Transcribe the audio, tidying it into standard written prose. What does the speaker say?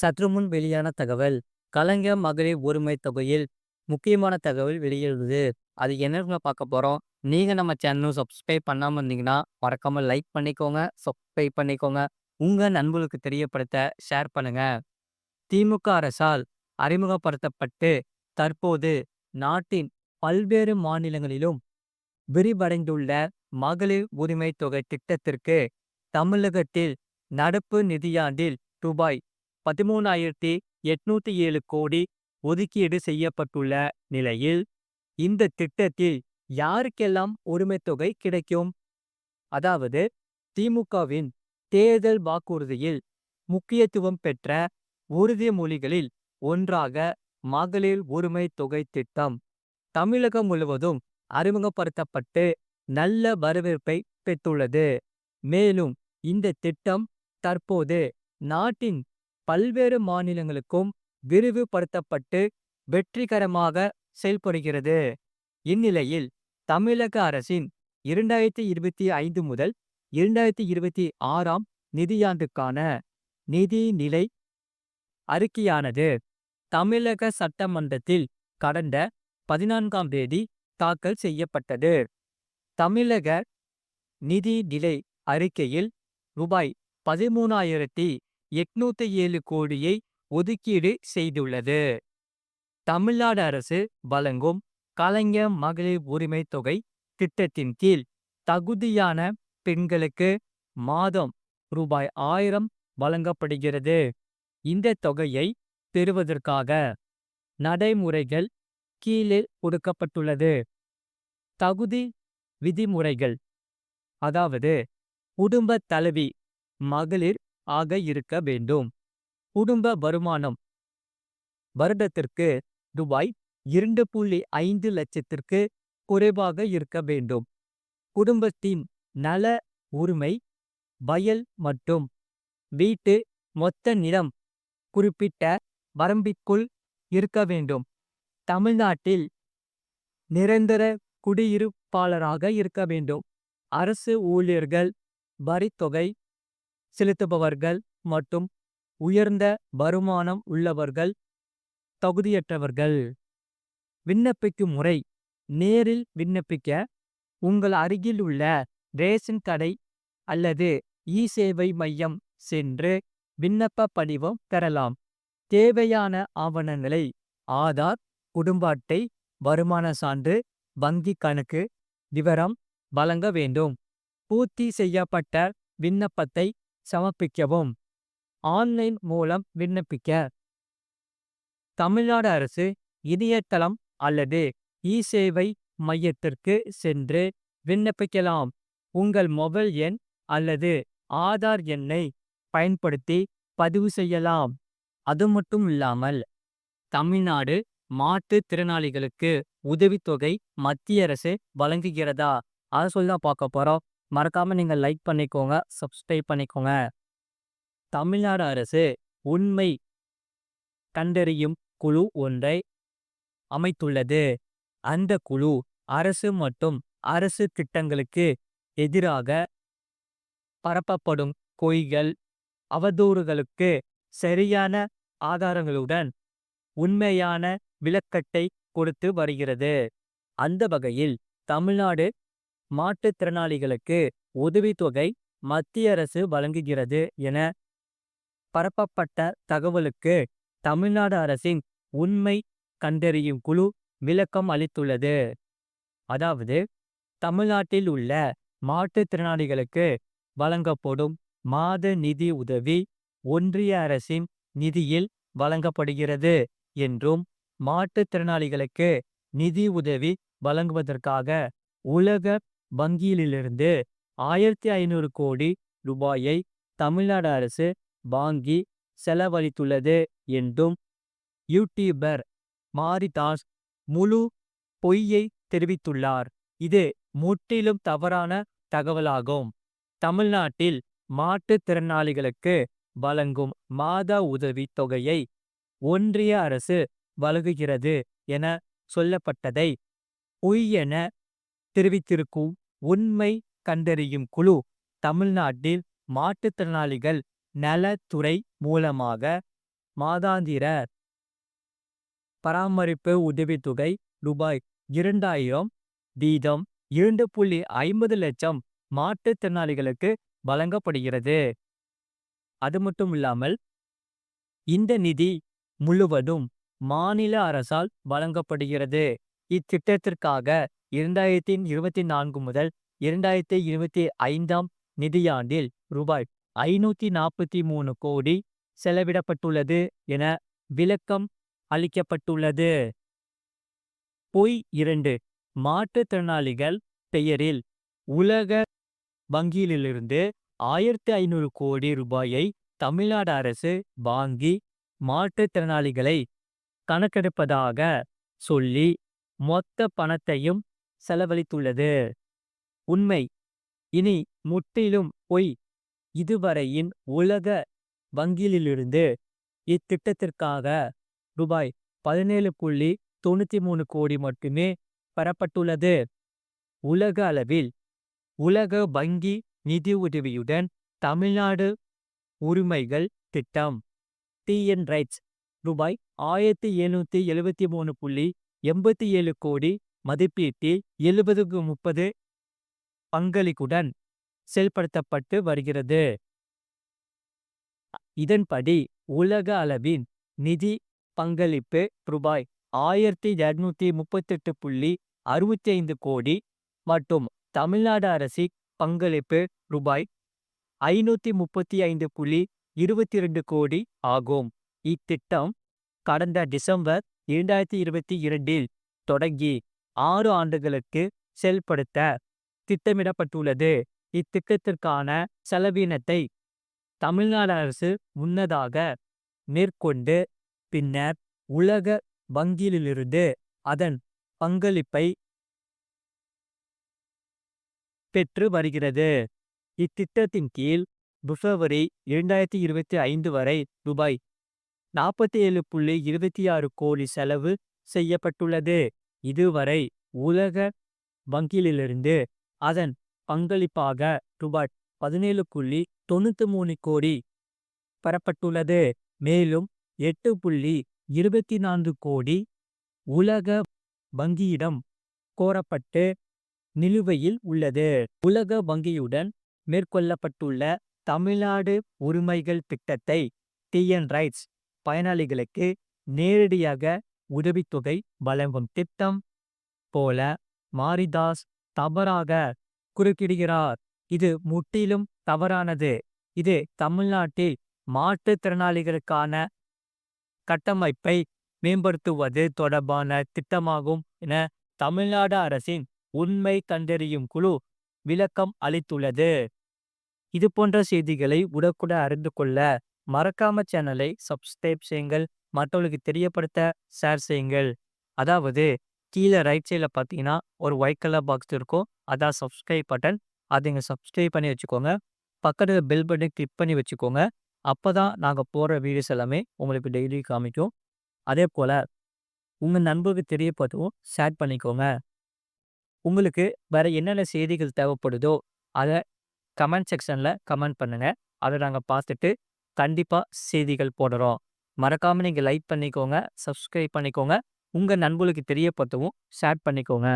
சற்றுமுன் வெளியான தகவல். கலைஞர் மகளிர் உரிமை தொகையில் முக்கியமான தகவல் வெளியிடுது. அது என்னன்னு பார்க்க போறோம். நீங்க நம்ம சேனலும் சப்ஸ்கிரைப் பண்ணாம இருந்தீங்கன்னா, மறக்காம லைக் பண்ணிக்கோங்க, சப்ஸ்கிரைப் பண்ணிக்கோங்க. உங்க நண்பர்களுக்கு தெரியப்படுத்த ஷேர் பண்ணுங்க. திமுக அரசால் அறிமுகப்படுத்தப்பட்டு தற்போது நாட்டின் பல்வேறு மாநிலங்களிலும் விரிவடைந்துள்ள மகளிர் உரிமை தொகை திட்டத்திற்கு தமிழகத்தில் நடப்பு நிதியாண்டில் ரூபாய் 13,807 கோடி ஒதுக்கீடு செய்யப்பட்டுள்ள நிலையில், இந்த திட்டத்தில் யாருக்கெல்லாம் உரிமை தொகை கிடைக்கும்? அதாவது திமுகவின் தேர்தல் வாக்குறுதியில் முக்கியத்துவம் பெற்ற உறுதிமொழிகளில் ஒன்றாக மகளிர் உரிமை தொகை திட்டம் தமிழகம் முழுவதும் அறிமுகப்படுத்தப்பட்டு நல்ல வரவேற்பை பெற்றுள்ளது. மேலும் இந்த திட்டம் தற்போது நாட்டின் பல்வேறு மாநிலங்களுக்கும் விரிவுபடுத்தப்பட்டு வெற்றிகரமாக செயல்படுகிறது. இந்நிலையில் தமிழக அரசின் 2025 முதல் 2026ஆம் நிதியாண்டுக்கான நிதிநிலை அறிக்கையானது தமிழக சட்டமன்றத்தில் கடந்த 14ஆம் தேதி தாக்கல் செய்யப்பட்டது. தமிழக நிதிநிலை அறிக்கையில் ரூபாய் 13,807 கோடியை ஒதுக்கீடு செய்துள்ளது. தமிழ்நாடு அரசு வழங்கும் கலைஞர் மகளிர் உரிமை தொகை திட்டத்தின் கீழ் தகுதியான பெண்களுக்கு மாதம் ரூபாய் 1000 வழங்கப்படுகிறது. இந்த தொகையை பெறுவதற்காக நடைமுறைகள் கீழே கொடுக்கப்பட்டுள்ளது. தகுதி விதிமுறைகள். அதாவது குடும்ப தலைவி மகளிர் ஆக இருக்க வேண்டும். குடும்ப வருமானம் வருடத்திற்கு ரூபாய் 2.5 லட்சத்திற்கு குறைவாக இருக்க வேண்டும். குடும்பத்தின் நல உரிமை வயல் மற்றும் வீட்டு மொத்த நிலம் குறிப்பிட்ட வரம்பிற்குள் இருக்க வேண்டும். தமிழ்நாட்டில் நிரந்தர குடியிருப்பாளராக இருக்க வேண்டும். அரசு ஊழியர்கள், வரித்தொகை செலுத்துபவர்கள் மற்றும் உயர்ந்த வருமானம் உள்ளவர்கள் தகுதியற்றவர்கள். விண்ணப்பிக்கும் முறை. நேரில் விண்ணப்பிக்க உங்கள் அருகில் உள்ள ரேஷன் கடை அல்லது இ-சேவை மையம் சென்று விண்ணப்ப படிவம் பெறலாம். தேவையான ஆவணங்களை ஆதார், குடும்ப அட்டை, வருமான சான்று, வங்கி கணக்கு விவரம் வழங்க வேண்டும். பூர்த்தி செய்யப்பட்ட விண்ணப்பத்தை சமர்ப்பிக்கவும். ஆன்லைன் மூலம் விண்ணப்பிக்க தமிழ்நாடு அரசு இணையதளம் அல்லது இ-சேவை மையத்திற்கு சென்று விண்ணப்பிக்கலாம். உங்கள் மொபைல் எண் அல்லது ஆதார் எண்ணை பயன்படுத்தி பதிவு செய்யலாம். அது மட்டும் இல்லாமல் தமிழ்நாடு மாற்றுத்திறனாளிகளுக்கு உதவித்தொகை மத்திய அரசு வழங்குகிறதா? அதை சொல்லி தான் பார்க்க போறோம். மறக்காம நீங்க லைக் பண்ணிக்கோங்க, சப்ஸ்கிரைப் பண்ணிக்கோங்க. தமிழ்நாடு அரசு உண்மை கண்டறியும் குழு ஒன்றை அமைத்துள்ளது. அந்த குழு அரசு மற்றும் அரசு திட்டங்களுக்கு எதிராக பரப்பப்படும் பொய்கள், அவதூறுகளுக்கு சரியான ஆதாரங்களுடன் உண்மையான விளக்கத்தை கொடுத்து வருகிறது. அந்த வகையில் தமிழ்நாடு மாற்றுத்திறனாளிகளுக்கு உதவித்தொகை மத்திய அரசு வழங்குகிறது என பரப்பப்பட்ட தகவலுக்கு தமிழ்நாடு அரசின் உண்மை கண்டறியும் குழு விளக்கம் அளித்துள்ளது. அதாவது தமிழ்நாட்டில் உள்ள மாற்றுத்திறனாளிகளுக்கு வழங்கப்படும் மாத நிதி உதவி ஒன்றிய அரசின் நிதியில் வழங்கப்படுகிறது என்றும், மாற்றுத்திறனாளிகளுக்கு நிதி உதவி வழங்குவதற்காக உலக வங்கியிலிருந்து 1,500 கோடி ரூபாயை தமிழ்நாடு அரசு வாங்கி செலவழித்துள்ளது என்றும் யூடியூபர் மாரிதாஸ் முழு பொய்யை தெரிவித்துள்ளார். இது முற்றிலும் தவறான தகவலாகும். தமிழ்நாட்டில் மாற்றுத்திறனாளிகளுக்கு வழங்கும் மாத உதவி தொகையை ஒன்றிய அரசு வழங்குகிறது என சொல்லப்பட்டதை பொய் என தெரிவித்திருக்கும் உண்மை கண்டறியும் குழு தமிழ்நாட்டில் மாற்றுத்திறனாளிகள் நலத்துறை மூலமாக மாதாந்திர பராமரிப்பு உதவித்தொகை ரூபாய் 2000 வீதம் 2,50 லட்சம் மாற்றுத்திறனாளிகளுக்கு வழங்கப்படுகிறது. அது மட்டும் இல்லாமல் இந்த நிதி முழுவதும் மாநில அரசால் வழங்கப்படுகிறது. இத்திட்டத்திற்காக 2024 முதல் 2025ஆம் நிதியாண்டில் ரூபாய் 543 கோடி செலவிடப்பட்டுள்ளது என விளக்கம் அளிக்கப்பட்டுள்ளது. பொய் 2 மாற்றுத்திறனாளிகள் பெயரில் உலக வங்கியிலிருந்து 1500 கோடி ரூபாயை தமிழ்நாடு அரசு வாங்கி மாற்றுத்திறனாளிகளை கணக்கெடுப்பதாக சொல்லி மொத்த பணத்தையும் செலவழித்துள்ளது. உண்மை இனி முற்றிலும் பொய். இதுவரையின் உலக வங்கியிலிருந்து இத்திட்டத்திற்காக ரூபாய் 17,93 கோடி மட்டுமே பெறப்பட்டுள்ளது. உலக அளவில் உலக வங்கி நிதி உதவியுடன் தமிழ்நாடு உரிமைகள் திட்டம் டிஎன் ரைட்ஸ் ரூபாய் 1773.87 கோடி மதிப்பீட்டில் 70/30 பங்களிப்புடன் செயல்படுத்தப்பட்டு வருகிறது. இதன்படி உலக அளவின் நிதி பங்களிப்பு ரூபாய் 1238.65 கோடி மற்றும் தமிழ்நாடு அரசின் பங்களிப்பு ரூபாய் 535.22 கோடி ஆகும். இத்திட்டம் கடந்த டிசம்பர் 2022இல் தொடங்கி 6 ஆண்டுகளுக்கு செயல்படுத்த திட்டமிடப்பட்டுள்ளது. இத்திட்டத்திற்கான செலவினத்தை தமிழ்நாடு அரசு முன்னதாக மேற்கொண்டு பின்னர் உலக வங்கியிலிருந்து அதன் பங்களிப்பை பெற்று வருகிறது. இத்திட்டத்தின் கீழ் பிப்ரவரி 2025 வரை ரூபாய் 47.26 கோடி செலவு செய்யப்பட்டுள்ளது. இதுவரை உலக வங்கியிலிருந்து அதன் பங்களிப்பாக ரூபாய் 17.93 கோடி பெறப்பட்டுள்ளது. மேலும் 8.24 கோடி உலக வங்கியிடம் கோரப்பட்டு நிலுவையில் உள்ளது. உலக வங்கியுடன் மேற்கொள்ளப்பட்டுள்ள தமிழ்நாடு உரிமைகள் திட்டத்தை டிஎன் ரைட்ஸ் பயனாளிகளுக்கு நேரடியாக உதவித்தொகை வழங்கும் திட்டம் போல மாரிதாஸ் தவறாக குறுக்கிடுகிறார். இது முற்றிலும் தவறானது. இது தமிழ்நாட்டில் மாற்றுத்திறனாளிகளுக்கான கட்டமைப்பை மேம்படுத்துவது தொடர்பான திட்டமாகும் என தமிழ்நாடு அரசின் உண்மை கண்டறியும் குழு விளக்கம் அளித்துள்ளது. இது போன்ற செய்திகளை உடனுக்குடன் அறிந்து கொள்ள மறக்காம சேனலை சப்ஸ்கிரைப் செய்யுங்கள். மற்றவர்களுக்கு தெரியப்படுத்த ஷேர் செய்யுங்கள். அதாவது கீழே ரைட் சைடில் பார்த்தீங்கன்னா ஒரு ஒயிட் கலர் பாக்ஸ் இருக்கும். அதான் சப்ஸ்கிரைப் பட்டன். அதை நீங்கள் சப்ஸ்கிரைப் பண்ணி வச்சுக்கோங்க. பக்கத்தில் பெல் பட்டன் கிளிக் பண்ணி வச்சுக்கோங்க. அப்போ தான் நாங்கள் போடுற வீடியோஸ் எல்லாமே உங்களுக்கு டெய்லி காமிக்கும். அதே போல் உங்கள் நண்பருக்கு தெரியப்படுத்தவும் ஷேர் பண்ணிக்கோங்க. உங்களுக்கு வேறு என்னென்ன செய்திகள் தேவைப்படுதோ அதை கமெண்ட் செக்ஷனில் கமெண்ட் பண்ணுங்கள். அதை நாங்கள் பார்த்துட்டு கண்டிப்பாக செய்திகள் போடுறோம். மறக்காமல் நீங்கள் லைக் பண்ணிக்கோங்க, சப்ஸ்கிரைப் பண்ணிக்கோங்க. உங்கள் நண்பர்களுக்கு தெரியப்படுத்தவும் ஷேர் பண்ணிக்கோங்க.